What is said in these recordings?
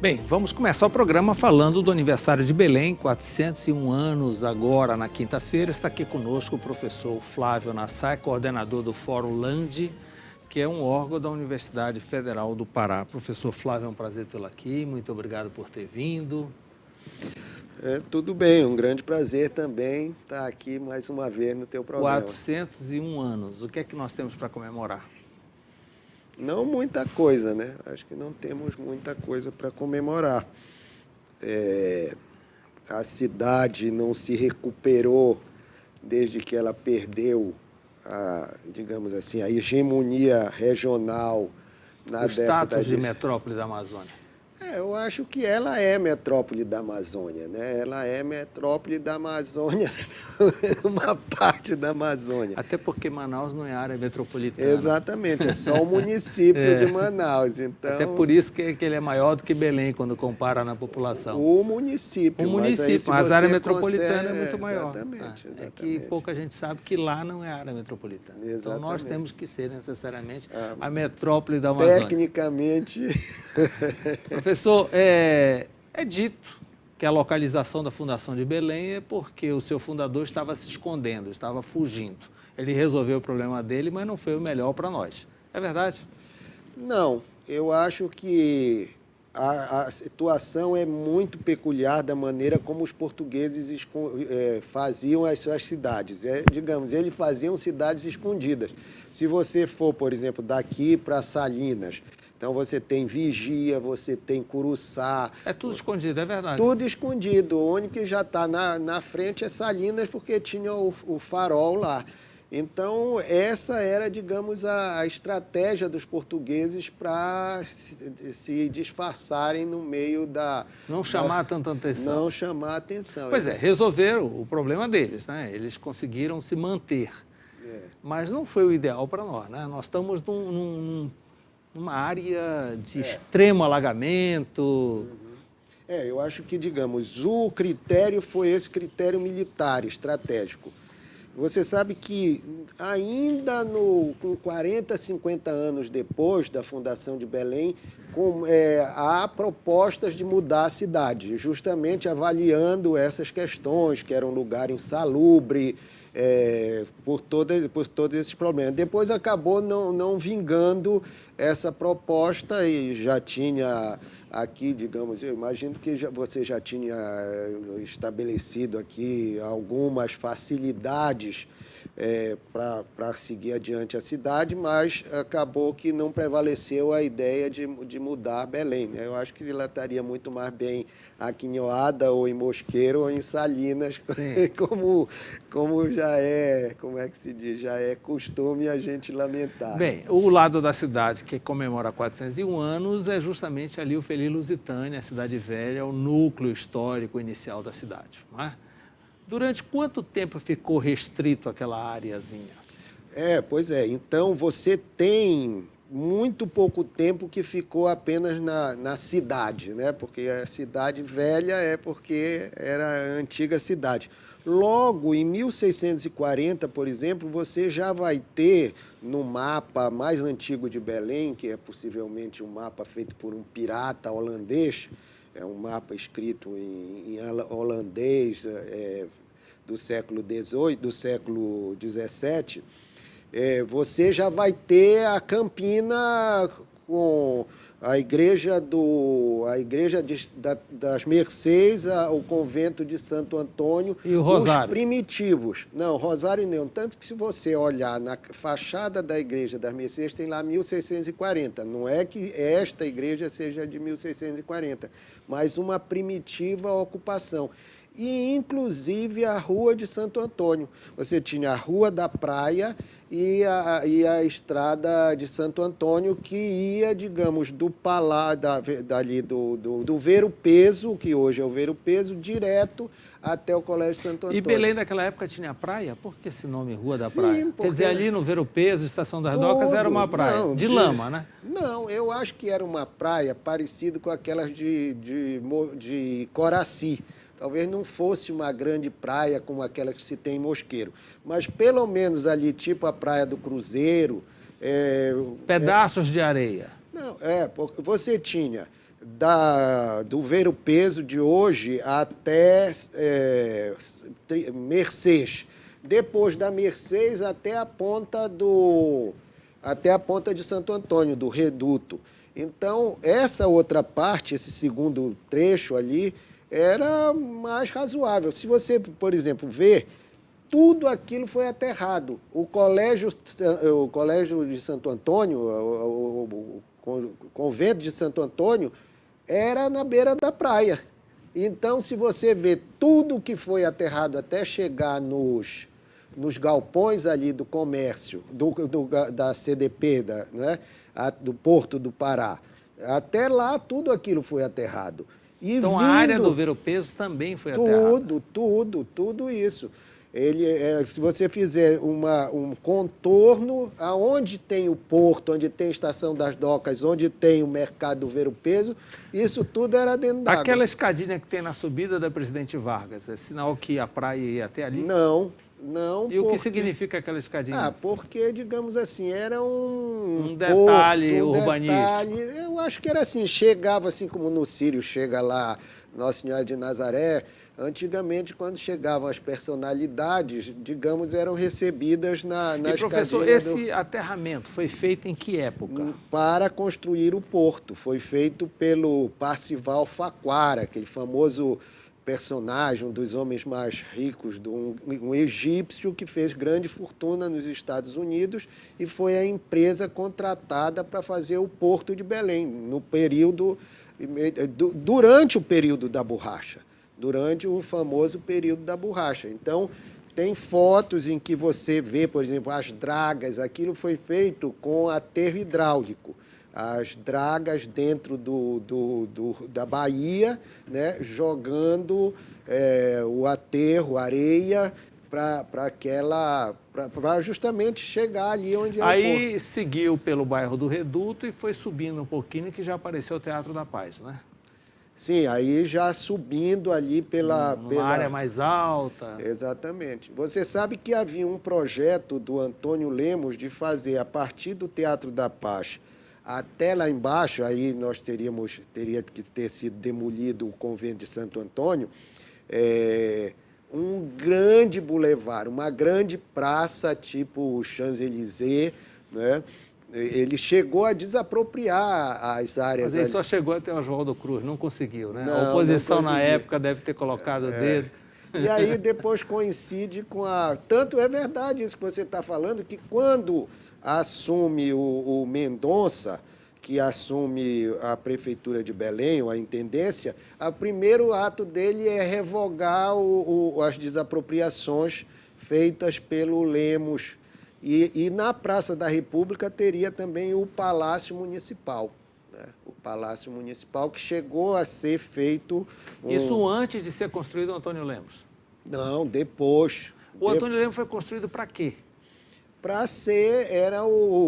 Bem, vamos começar o programa falando do aniversário de Belém, 401 anos agora na quinta-feira. Está aqui conosco o professor Flávio Nassar, coordenador do Fórum Land, que é um órgão da Universidade Federal do Pará. Professor Flávio, é um prazer tê-lo aqui, muito obrigado por ter vindo. Tudo bem, um grande prazer também estar aqui mais uma vez no teu programa. 401 anos, o que é que nós temos para comemorar? Não muita coisa, né? Acho que não temos muita coisa para comemorar. A cidade não se recuperou desde que ela perdeu digamos assim, a hegemonia regional na O status de década metrópole da Amazônia. Eu acho que ela é metrópole da Amazônia, né? Ela é metrópole da Amazônia, uma parte da Amazônia. Até porque Manaus não é área metropolitana. Exatamente, é só o município de Manaus. Então, até por isso que ele é maior do que Belém, quando compara na população. O município. Mas a área metropolitana é muito maior. Exatamente. É que pouca gente sabe que lá não é área metropolitana. Exatamente. Então nós temos que ser necessariamente a metrópole da Amazônia. Tecnicamente... Professor, é dito que a localização da Fundação de Belém é porque o seu fundador estava se escondendo, estava fugindo. Ele resolveu o problema dele, mas não foi o melhor para nós. É verdade? Não, eu acho que a situação é muito peculiar da maneira como os portugueses faziam as suas cidades. Digamos, eles faziam cidades escondidas. Se você for, por exemplo, daqui para Salinas, então você tem Vigia, você tem Curuçá. É tudo escondido, é verdade. Tudo escondido. O único que já está na frente é Salinas, porque tinha o farol lá. Então, essa era, digamos, a estratégia dos portugueses para se disfarçarem no meio da... Não chamar tanta atenção. Não chamar atenção. Pois é, resolveram o problema deles, né? Eles conseguiram se manter. Mas não foi o ideal para nós, né? Nós estamos numa área de extremo alagamento. Eu acho que, digamos, o critério foi esse critério militar, estratégico. Você sabe que ainda com 40, 50 anos depois da fundação de Belém, há propostas de mudar a cidade, justamente avaliando essas questões, que era um lugar insalubre, por todos esses problemas. Depois acabou não vingando essa proposta e já tinha aqui, digamos, eu imagino que você já tinha estabelecido aqui algumas facilidades para seguir adiante a cidade, mas acabou que não prevaleceu a ideia de mudar Belém, né? Eu acho que ela estaria muito mais bem aqui em Oada, ou em Mosqueiro, ou em Salinas, como já é, como é que se diz, já é costume a gente lamentar. Bem, o lado da cidade que comemora 401 anos é justamente ali o Feli Lusitânia, a cidade velha, o núcleo histórico inicial da cidade, não é? Durante quanto tempo ficou restrito aquela areazinha? Pois é. Então, você tem muito pouco tempo que ficou apenas na cidade, né? Porque a cidade velha é porque era a antiga cidade. Logo, em 1640, por exemplo, você já vai ter no mapa mais antigo de Belém, que é possivelmente um mapa feito por um pirata holandês, é um mapa escrito em holandês do século XVIII, do século XVII, você já vai ter a Campina com a igreja das Mercês, o convento de Santo Antônio. E o Rosário? Os primitivos. Não, Rosário não. Tanto que se você olhar na fachada da igreja das Mercês, tem lá 1640. Não é que esta igreja seja de 1640, mas uma primitiva ocupação. E, inclusive, a Rua de Santo Antônio. Você tinha a Rua da Praia e a Estrada de Santo Antônio, que ia, digamos, do Ver o Peso, que hoje é o Ver o Peso, direto até o Colégio Santo Antônio. E Belém naquela época tinha praia? Por que esse nome Rua da Praia? Porque... Quer dizer, ali no Ver o Peso, Estação das Docas, era uma praia de lama, né? Não, eu acho que era uma praia parecida com aquelas de Coraci. Talvez não fosse uma grande praia como aquela que se tem em Mosqueiro, mas pelo menos ali, tipo a Praia do Cruzeiro... Pedaços de areia. Não, você tinha do Ver-o-Peso de hoje até Mercês. Depois da Mercês até a ponta de Santo Antônio, do Reduto. Então, essa outra parte, esse segundo trecho ali, era mais razoável. Se você, por exemplo, ver, tudo aquilo foi aterrado. O colégio de Santo Antônio, o convento de Santo Antônio, era na beira da praia. Então, se você vê tudo que foi aterrado até chegar nos galpões ali do comércio, da CDP, né, do Porto do Pará, até lá tudo aquilo foi aterrado. E então, a área do Ver-o-Peso também foi aterrada? Tudo isso. Se você fizer um contorno, aonde tem o porto, onde tem a Estação das Docas, onde tem o mercado do Ver-o-Peso, isso tudo era dentro d'água. Aquela escadinha que tem na subida da Presidente Vargas, é sinal que a praia ia até ali? Não. E o que significa aquela escadinha? Porque, digamos assim, era um detalhe urbanístico. Eu acho que era assim, chegava assim como no Sírio, chega lá Nossa Senhora de Nazaré. Antigamente, quando chegavam as personalidades, digamos, eram recebidas na E, professor, esse aterramento foi feito em que época? Para construir o porto. Foi feito pelo Parcival Faquara, aquele famoso personagem, um dos homens mais ricos, um egípcio que fez grande fortuna nos Estados Unidos e foi a empresa contratada para fazer o Porto de Belém, durante o período da borracha. Durante o famoso período da borracha. Então, tem fotos em que você vê, por exemplo, as dragas. Aquilo foi feito com aterro hidráulico. As dragas dentro da baía, né, jogando o aterro, areia, para justamente chegar ali onde é o porto. Aí seguiu pelo bairro do Reduto e foi subindo um pouquinho, que já apareceu o Teatro da Paz, né? Sim, aí já subindo ali pela área mais alta. Exatamente. Você sabe que havia um projeto do Antônio Lemos de fazer, a partir do Teatro da Paz até lá embaixo, aí nós teria que ter sido demolido o convento de Santo Antônio, um grande bulevar, uma grande praça tipo Champs-Élysées, né? Ele chegou a desapropriar as áreas. Mas ele só chegou até Oswaldo Cruz, não conseguiu, né? Não, a oposição na época deve ter colocado o dedo. E aí depois coincide com Tanto é verdade isso que você está falando, que quando assume o Mendonça, que assume a Prefeitura de Belém, ou a Intendência, o primeiro ato dele é revogar as desapropriações feitas pelo Lemos. E na Praça da República teria também o Palácio Municipal. Né? O Palácio Municipal que chegou a ser feito... Isso antes de ser construído o Antônio Lemos? Não, depois. O Antônio Lemos foi construído para quê? Para ser,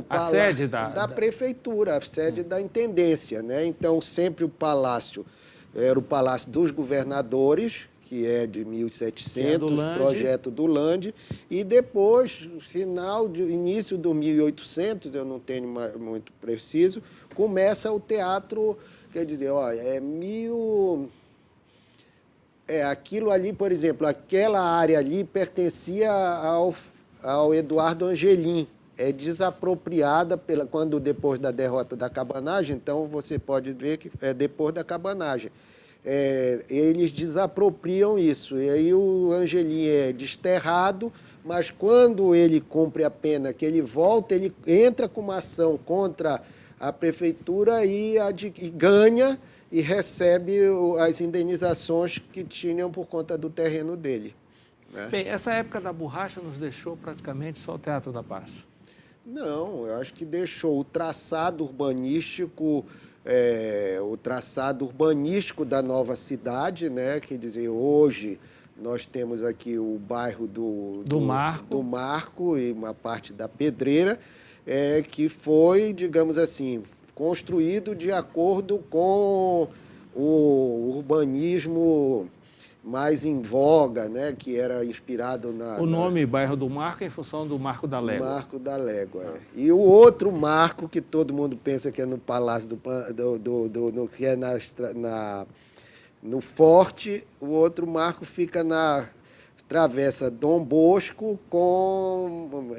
a sede da prefeitura, a sede da intendência, né? Então, sempre o palácio era o Palácio dos Governadores, que é de 1700, projeto do Lande, e depois, início do 1800, eu não tenho muito preciso, começa o teatro, quer dizer, aquilo ali, por exemplo, aquela área ali pertencia ao Eduardo Angelim, é desapropriada depois da derrota da cabanagem, então você pode ver que é depois da cabanagem. Eles desapropriam isso, e aí o Angelim é desterrado, mas quando ele cumpre a pena, que ele volta, ele entra com uma ação contra a prefeitura e ganha e recebe as indenizações que tinham por conta do terreno dele. Né? Bem, essa época da borracha nos deixou praticamente só o Teatro da Paz. Não, eu acho que deixou o traçado urbanístico... o traçado urbanístico da nova cidade, né? Quer dizer, hoje nós temos aqui o bairro do Marco e uma parte da Pedreira, que foi, digamos assim, construído de acordo com o urbanismo mais em voga, né, que era inspirado O nome Bairro do Marco é em função do Marco da Légua. Marco da Légua. E o outro marco que todo mundo pensa que é no Palácio que é no Forte, o outro marco fica na Travessa Dom Bosco com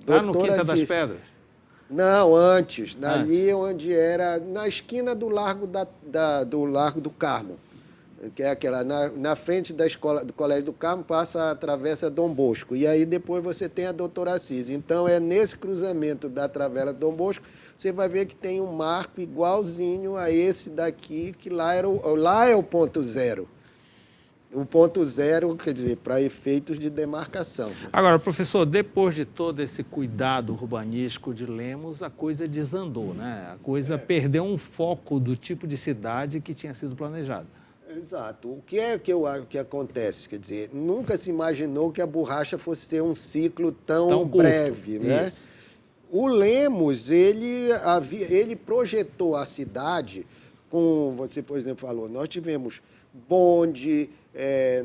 Lá no Quinta das Pedras? Não, antes, ali onde era, na esquina do Largo do Largo do Carmo, que é aquela, na frente da escola, do Colégio do Carmo, passa a Travessa Dom Bosco, e aí depois você tem a Doutora Assis. Então, é nesse cruzamento da Travessa Dom Bosco, você vai ver que tem um marco igualzinho a esse daqui, que lá é o ponto zero. O ponto zero, quer dizer, para efeitos de demarcação. Agora, professor, depois de todo esse cuidado urbanístico de Lemos, a coisa desandou, né? A coisa perdeu um foco do tipo de cidade que tinha sido planejado. Exato. O que é que acontece? Quer dizer, nunca se imaginou que a borracha fosse ter um ciclo tão breve, né? Isso. O Lemos, ele projetou a cidade com, você, por exemplo, falou, nós tivemos bonde,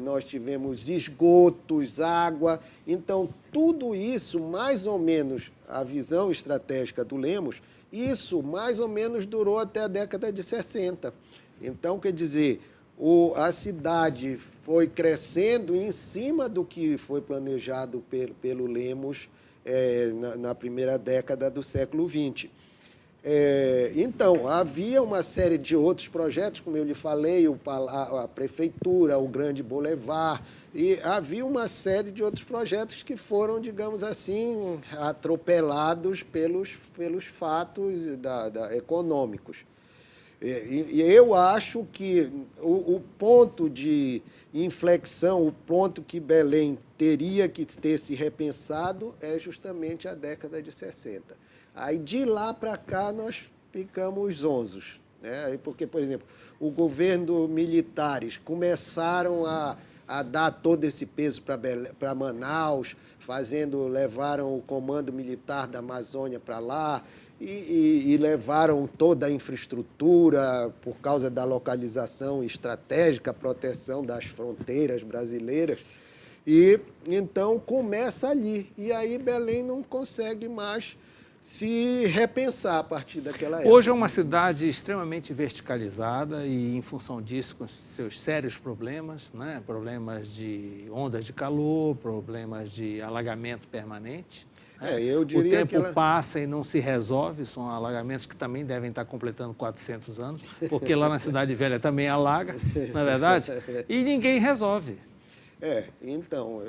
nós tivemos esgotos, água. Então, tudo isso, mais ou menos, a visão estratégica do Lemos, isso mais ou menos durou até a década de 60. Então, quer dizer, a cidade foi crescendo em cima do que foi planejado pelo Lemos na primeira década do século XX. Então, havia uma série de outros projetos, como eu lhe falei, a prefeitura, o Grande Boulevard, e havia uma série de outros projetos que foram, digamos assim, atropelados pelos fatos econômicos. E eu acho que o ponto de inflexão, o ponto que Belém teria que ter se repensado é justamente a década de 60. Aí, de lá para cá, nós ficamos zonzos, né? Porque, por exemplo, o governo militares começaram a dar todo esse peso para Manaus, levaram o comando militar da Amazônia para lá e levaram toda a infraestrutura por causa da localização estratégica, a proteção das fronteiras brasileiras. E então começa ali. E aí Belém não consegue mais se repensar a partir daquela época. Hoje é uma cidade extremamente verticalizada e, em função disso, com seus sérios problemas, né? Problemas de ondas de calor, problemas de alagamento permanente. Eu diria o tempo passa e não se resolve, são alagamentos que também devem estar completando 400 anos, porque lá na Cidade Velha também alaga, não é verdade? E ninguém resolve. Então,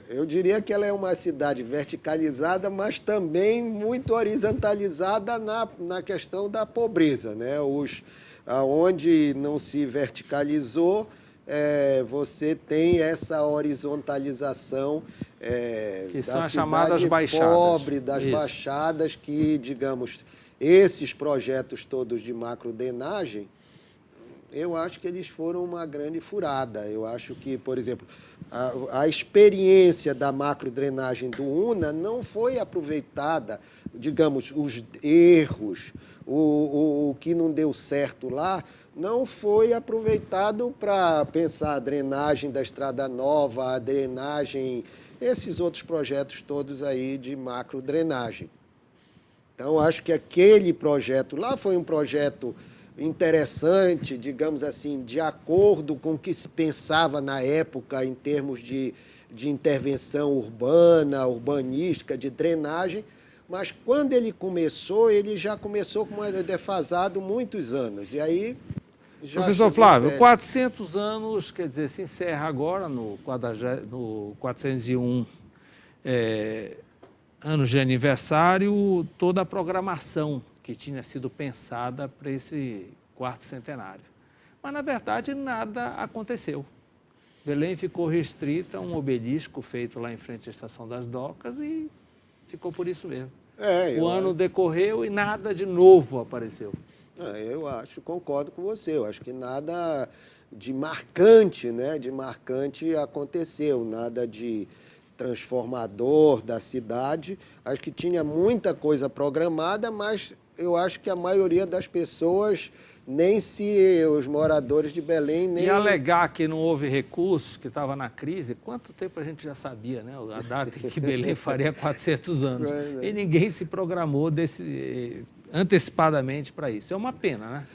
eu diria que ela é uma cidade verticalizada, mas também muito horizontalizada na questão da pobreza, né? Onde não se verticalizou, você tem essa horizontalização que da são as chamadas baixadas. Pobre, das baixadas, que, digamos, esses projetos todos de macrodrenagem, eu acho que eles foram uma grande furada. Eu acho que, por exemplo, a experiência da macrodrenagem do UNA não foi aproveitada, digamos, os erros, o que não deu certo lá, não foi aproveitado para pensar a drenagem da Estrada Nova, a drenagem, esses outros projetos todos aí de macrodrenagem. Então, acho que aquele projeto lá foi um projeto interessante, digamos assim, de acordo com o que se pensava na época em termos de intervenção urbana, urbanística, de drenagem, mas quando ele já começou com defasado muitos anos. E aí já Professor Flávio, 400 anos, quer dizer, se encerra agora no 401 anos de aniversário, toda a programação que tinha sido pensada para esse quarto centenário. Mas, na verdade, nada aconteceu. Belém ficou restrita a um obelisco feito lá em frente à Estação das Docas e ficou por isso mesmo. O ano decorreu e nada de novo apareceu. Eu concordo com você. Eu acho que nada de marcante, né, aconteceu, nada de transformador da cidade. Acho que tinha muita coisa programada, mas eu acho que a maioria das pessoas nem se os moradores de Belém... nem E alegar que não houve recursos, que estava na crise, quanto tempo a gente já sabia, né? A data em que Belém faria 400 anos. E ninguém se programou antecipadamente para isso. É uma pena, né?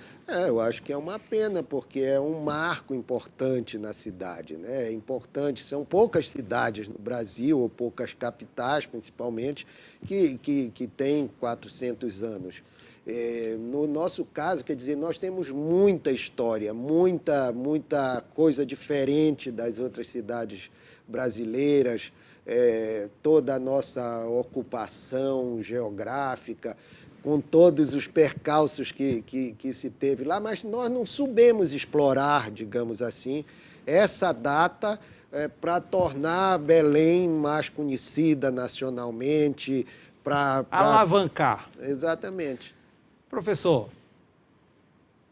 Eu acho que é uma pena, porque é um marco importante na cidade, né? É importante, são poucas cidades no Brasil, ou poucas capitais, principalmente, que têm 400 anos. No nosso caso, quer dizer, nós temos muita história, muita coisa diferente das outras cidades brasileiras, toda a nossa ocupação geográfica, com todos os percalços que se teve lá, mas nós não soubemos explorar, digamos assim, essa data para tornar Belém mais conhecida nacionalmente, para... Alavancar. Exatamente. Professor,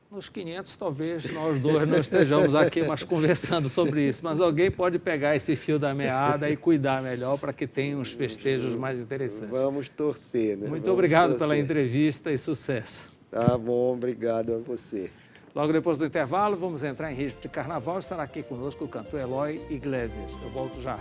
nos 500 talvez nós dois não estejamos aqui mais conversando sobre isso, mas alguém pode pegar esse fio da meada e cuidar melhor para que tenha uns festejos mais interessantes. Vamos torcer, né? Muito obrigado pela entrevista e sucesso. Tá bom, obrigado a você. Logo depois do intervalo, vamos entrar em ritmo de carnaval. Estará aqui conosco o cantor Eloy Iglesias. Eu volto já.